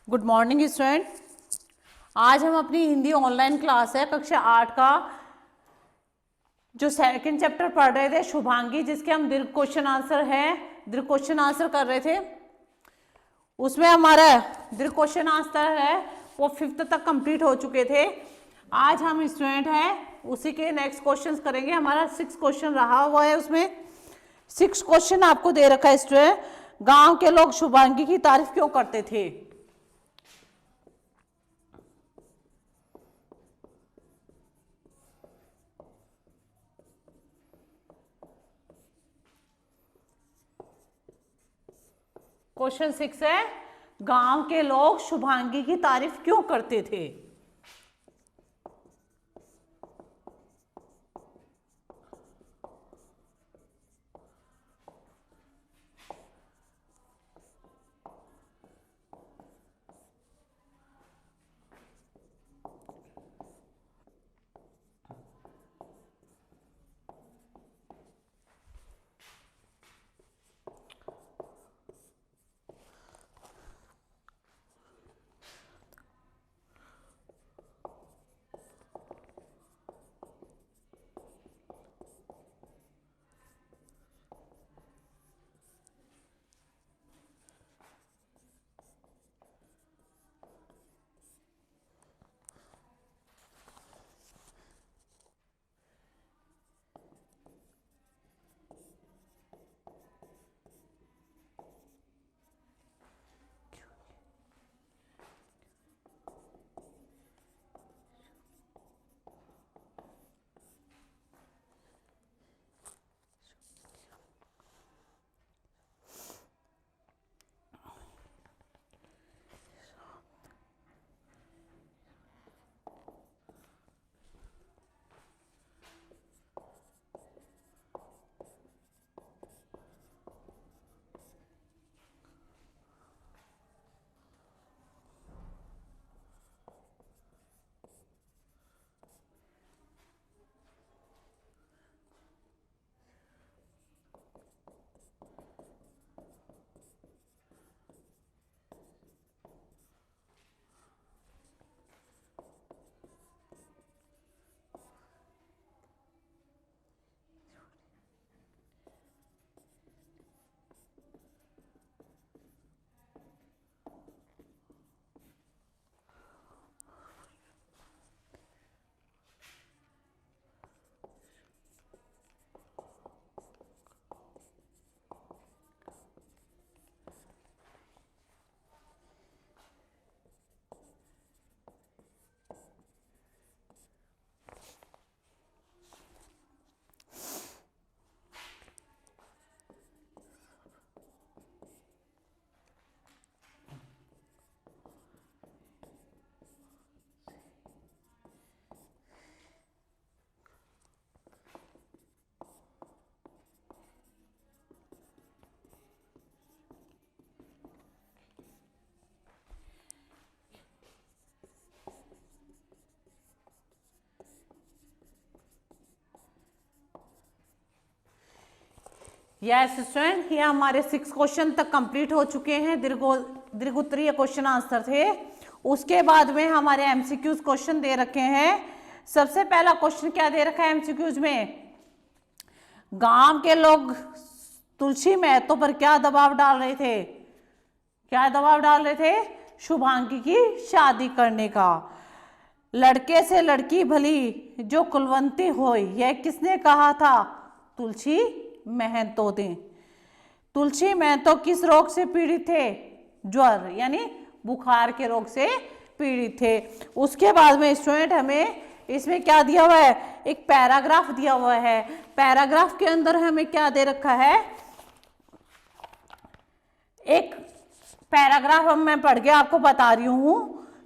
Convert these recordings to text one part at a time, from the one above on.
Good morning student. आज हम अपनी हिंदी ऑनलाइन क्लास है कक्षा 8 का जो सेकंड चैप्टर पढ़ रहे थे शुभांगी, जिसके हम दीर्घ क्वेश्चन आंसर कर रहे थे। उसमें हमारा दीर्घ क्वेश्चन आंसर है वो 5th तक कंप्लीट हो चुके थे। आज हम स्टूडेंट हैं उसी के नेक्स्ट क्वेश्चंस करेंगे। हमारा 6 क्वेश्चन रहा हुआ है, उसमें 6 क्वेश्चन आपको दे रखा है स्टूडेंट। गांव के लोग शुभांगी की तारीफ क्यों करते थे? क्वेश्चन 6 है, गांव के लोग शुभांगी की तारीफ क्यों करते थे? यस स्टूडेंट, ये हमारे 6 क्वेश्चन तक कंप्लीट हो चुके हैं। दीर्घ उत्तरीय क्वेश्चन आंसर थे। उसके बाद में हमारे एमसीक्यूज क्वेश्चन दे रखे हैं। सबसे पहला क्वेश्चन क्या दे रखा है एमसीक्यूज में? गांव के लोग तुलसी महतो पर क्या दबाव डाल रहे थे? क्या दबाव डाल रहे थे? शुभांगी की शादी करने का। लड़के से लड़की भली जो कुलवंती हो, यह किसने कहा था? तुलसी महतो थे। तुलसी महतो किस रोग से पीड़ित थे? ज्वर यानी बुखार के रोग से पीड़ित थे। उसके बाद में स्टूडेंट हमें इसमें क्या दिया हुआ है? एक पैराग्राफ दिया हुआ है। पैराग्राफ के अंदर हमें क्या दे रखा है? एक पैराग्राफ मैं पढ़ के आपको बता रही हूं।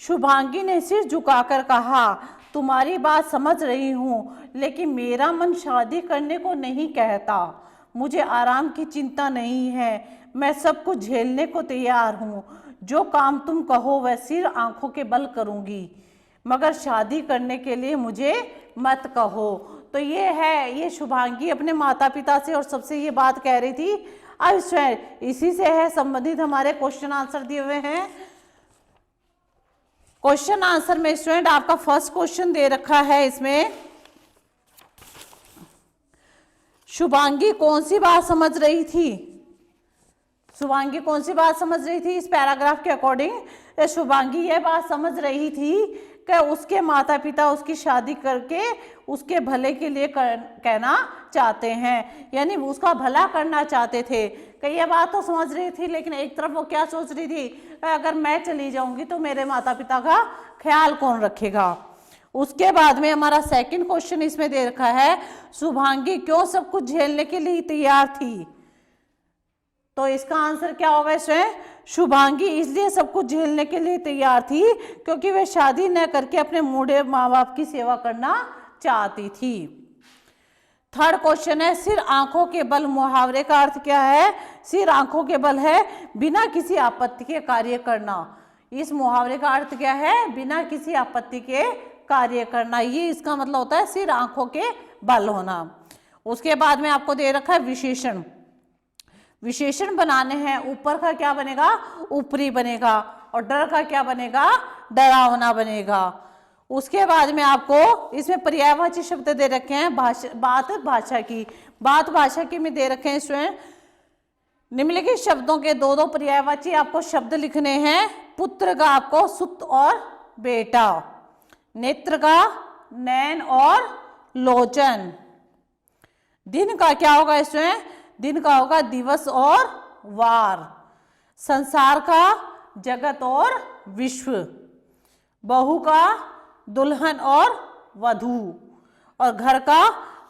शुभांगी ने सिर झुकाकर कहा, तुम्हारी बात समझ रही हूं, लेकिन मेरा मन शादी करने को नहीं कहता। मुझे आराम की चिंता नहीं है, मैं सब कुछ झेलने को तैयार हूं। जो काम तुम कहो वह सिर आंखों के बल करूंगी, मगर शादी करने के लिए मुझे मत कहो। तो ये है, ये शुभांगी अपने माता पिता से और सबसे ये बात कह रही थी। अब इसी से है संबंधित हमारे क्वेश्चन आंसर दिए हुए हैं। क्वेश्चन आंसर में स्टूडेंट आपका फर्स्ट क्वेश्चन दे रखा है, इसमें शुभांगी कौन सी बात समझ रही थी? शुभांगी कौन सी बात समझ रही थी? इस पैराग्राफ के अकॉर्डिंग शुभांगी यह बात समझ रही थी कि उसके माता पिता उसकी शादी करके उसके भले के लिए कहना चाहते हैं, यानी उसका भला करना चाहते थे। कि यह बात तो समझ रही थी, लेकिन एक तरफ वो क्या सोच रही थी, अगर मैं चली जाऊंगी तो मेरे माता पिता का ख्याल कौन रखेगा। उसके बाद में हमारा सेकंड क्वेश्चन इसमें दे रखा है, शुभांगी क्यों सब कुछ झेलने के लिए तैयार थी? तो इसका आंसर क्या होगा इसमें? शुभांगी इसलिए सब कुछ झेलने के लिए तैयार थी क्योंकि वे शादी न करके अपने बूढ़े माँ बाप की सेवा करना चाहती थी। थर्ड क्वेश्चन है, सिर आंखों के बल मुहावरे का अर्थ क्या है? सिर आंखों के बल है बिना किसी आपत्ति के कार्य करना। इस मुहावरे का अर्थ क्या है? बिना किसी आपत्ति के कार्य करना, ये इसका मतलब होता है सिर आंखों के बल होना। उसके बाद में आपको दे रखा है विशेषण। विशेषण बनाने हैं, ऊपर का क्या बनेगा? ऊपरी बनेगा, और डर का क्या बनेगा? डरावना बनेगा। उसके बाद में आपको इसमें पर्यायवाची शब्द दे रखे हैं, बात भाषा की। बात भाषा की में दे रखे हैं इसमें निम्नलिखित शब्दों के दो दो पर्यायवाची आपको शब्द लिखने हैं। पुत्र का आपको सुत और बेटा, नेत्र का नैन और लोचन, दिन का क्या होगा इसमें? दिन का होगा दिवस और वार, संसार का जगत और विश्व, बहू का दुल्हन और वधू, और घर का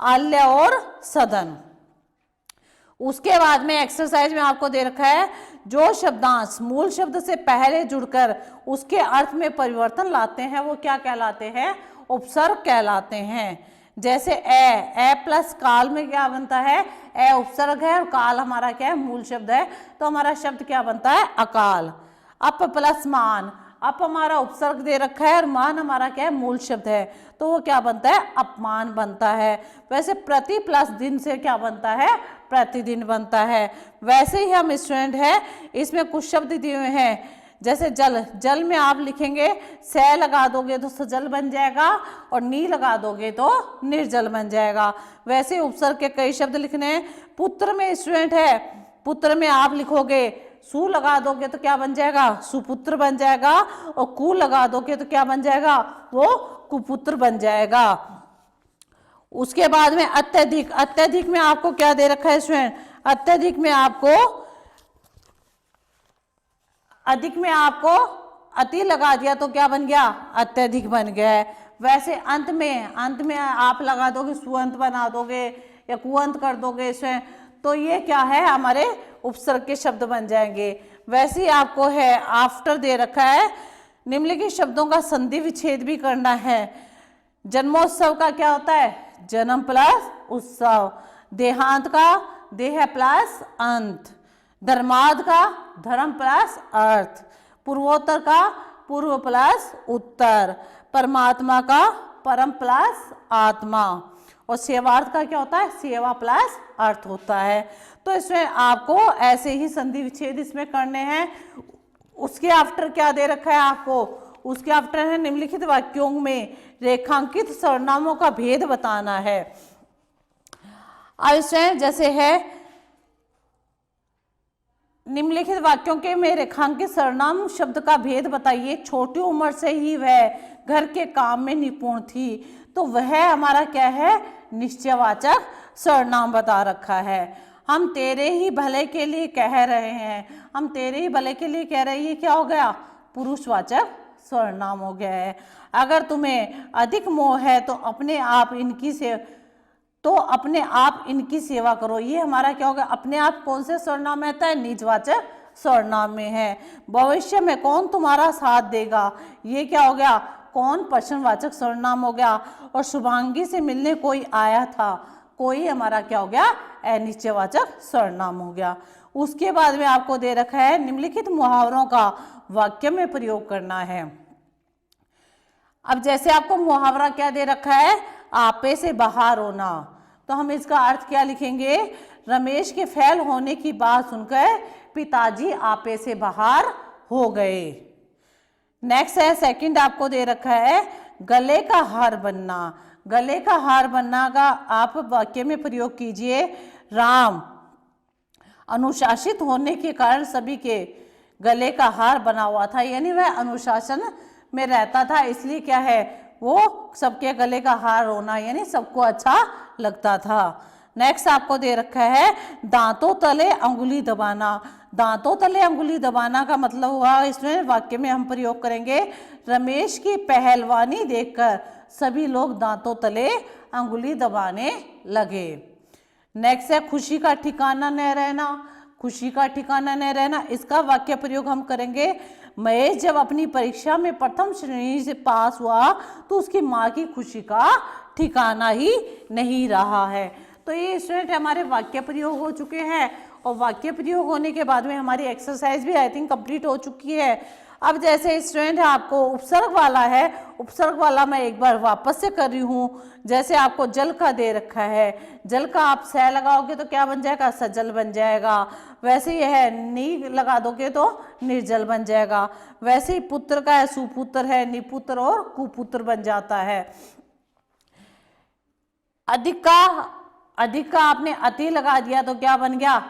आल्य और सदन। उसके बाद में एक्सरसाइज में आपको दे रखा है, जो शब्दांश मूल शब्द से पहले जुड़कर उसके अर्थ में परिवर्तन लाते हैं वो क्या कहलाते हैं? उपसर्ग कहलाते हैं। जैसे ए प्लस काल में क्या बनता है? ए उपसर्ग है और काल हमारा क्या है? मूल शब्द है, तो हमारा शब्द क्या बनता है? अकाल। अप प्लस मान, अप हमारा उपसर्ग दे रखा है और मान हमारा क्या है? मूल शब्द है, तो वो क्या बनता है? अपमान बनता है। वैसे प्रति प्लस दिन से क्या बनता है? प्रतिदिन बनता है। वैसे ही हम स्टूडेंट है, इसमें कुछ शब्द दिए हुए हैं, जैसे जल, जल में आप लिखेंगे से लगा दोगे तो सजल बन जाएगा, और नी लगा दोगे तो निर्जल बन जाएगा। वैसे उपसर्ग के कई शब्द लिखने हैं। पुत्र में स्टूडेंट है, पुत्र में आप लिखोगे सु लगा दोगे तो क्या बन जाएगा? सुपुत्र बन जाएगा, और कु लगा दोगे तो क्या बन जाएगा? वो कुपुत्र बन जाएगा। उसके बाद में अत्यधिक, अत्यधिक में आपको क्या दे रखा है स्टूडेंट? अत्यधिक में आपको, अधिक में आपको अति लगा दिया तो क्या बन गया? अत्यधिक बन गया है। वैसे अंत में आप लगा दोगे सुअंत बना दोगे या कुअंत कर दोगे इसमें, तो ये क्या है? हमारे उपसर्ग के शब्द बन जाएंगे। वैसे ही आपको है आफ्टर दे रखा है, निम्नलिखित शब्दों का संधि विच्छेद भी करना है। जन्मोत्सव का क्या होता है? जन्म प्लस उत्सव। देहांत का देह प्लस अंत। धर्माद का धर्म प्लस अर्थ। पूर्वोत्तर का पूर्व प्लस उत्तर। परमात्मा का परम प्लस आत्मा। और सेवार्थ का क्या होता है? सेवा प्लस अर्थ होता है। तो इसमें आपको ऐसे ही संधि विच्छेद इसमें करने हैं। उसके आफ्टर क्या दे रखा है आपको? उसके आफ्टर है निम्नलिखित वाक्यों में रेखांकित सर्वनामों का भेद बताना है। अब इसमें जैसे है निम्नलिखित वाक्यों के में रेखांकित सर्वनाम शब्द का भेद बताइए। छोटी उम्र से ही वह घर के काम में निपुण थी, तो वह हमारा क्या है? निश्चयवाचक सर्वनाम बता रखा है। हम तेरे ही भले के लिए कह रहे हैं, हम तेरे ही भले के लिए कह रहे हैं, ये क्या हो गया? पुरुषवाचक सर्वनाम हो गया है। अगर तुम्हें अधिक मोह है तो अपने आप इनकी सेवा करो, ये हमारा क्या होगा? अपने आप कौन से सर्वनाम में आता है? निजवाचक सर्वनाम में है। भविष्य में कौन तुम्हारा साथ देगा, ये क्या हो गया? कौन प्रश्नवाचक सर्वनाम हो गया। और शुभांगी से मिलने कोई आया था, कोई हमारा क्या हो गया? अनिश्चयवाचक सर्वनाम हो गया। उसके बाद में आपको दे रखा है निम्नलिखित मुहावरों का वाक्य में प्रयोग करना है। अब जैसे आपको मुहावरा क्या दे रखा है? आपे से बाहर होना, तो हम इसका अर्थ क्या लिखेंगे? रमेश के फेल होने की बात सुनकर पिताजी आपे से बाहर हो गए। नेक्स्ट है सेकंड, आपको दे रखा है गले का हार बनना। गले का हार बनना का आप वाक्य में प्रयोग कीजिए। राम अनुशासित होने के कारण सभी के गले का हार बना हुआ था, यानी वह अनुशासन में रहता था, इसलिए क्या है वो सबके गले का हार होना यानी सबको अच्छा लगता था। नेक्स्ट आपको दे रखा है दांतों तले अंगुली दबाना। दांतों तले अंगुली दबाना का मतलब हुआ, इसमें वाक्य में हम प्रयोग करेंगे रमेश की पहलवानी देखकर सभी लोग दांतों तले अंगुली दबाने लगे। नेक्स्ट है खुशी का ठिकाना न रहना। खुशी का ठिकाना न रहना, इसका वाक्य प्रयोग हम करेंगे महेश जब अपनी परीक्षा में प्रथम श्रेणी से पास हुआ तो उसकी माँ की खुशी का ठिकाना ही नहीं रहा है। तो ये स्टूडेंट हमारे वाक्य प्रयोग हो चुके हैं, और वाक्य प्रयोग होने के बाद में हमारी एक्सरसाइज भी आई थिंक कंप्लीट हो चुकी है। अब जैसे स्टूडेंट आपको उपसर्ग वाला है, उपसर्ग वाला मैं एक बार वापस से कर रही हूँ। जैसे आपको जल का दे रखा है, जल का आप सह लगाओगे तो क्या बन जाएगा, सजल बन जाएगा। वैसे ही है नी लगा दोगे तो निर्जल बन जाएगा। वैसे ही पुत्र का है, सुपुत्र है, निपुत्र और कुपुत्र बन जाता है। अधिक का आपने अति लगा दिया तो क्या बन गया,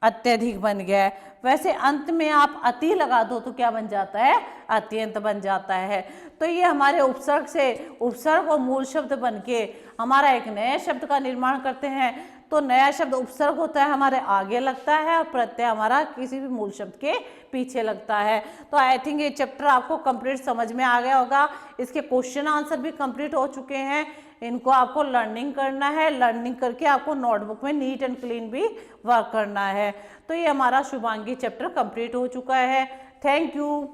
अत्यधिक बन गया है। वैसे अंत में आप अति लगा दो तो क्या बन जाता है, अत्यंत बन जाता है। तो ये हमारे उपसर्ग से उपसर्ग और मूल शब्द बनके हमारा एक नए शब्द का निर्माण करते हैं। तो नया शब्द उपसर्ग होता है हमारे आगे लगता है और प्रत्यय हमारा किसी भी मूल शब्द के पीछे लगता है। तो आई थिंक ये चैप्टर आपको कंप्लीट समझ में आ गया होगा। इसके क्वेश्चन आंसर भी कंप्लीट हो चुके हैं। इनको आपको लर्निंग करना है, लर्निंग करके आपको नोटबुक में नीट एंड क्लीन भी वर्क करना है। तो ये हमारा शुभांगी चैप्टर कंप्लीट हो चुका है। Thank you.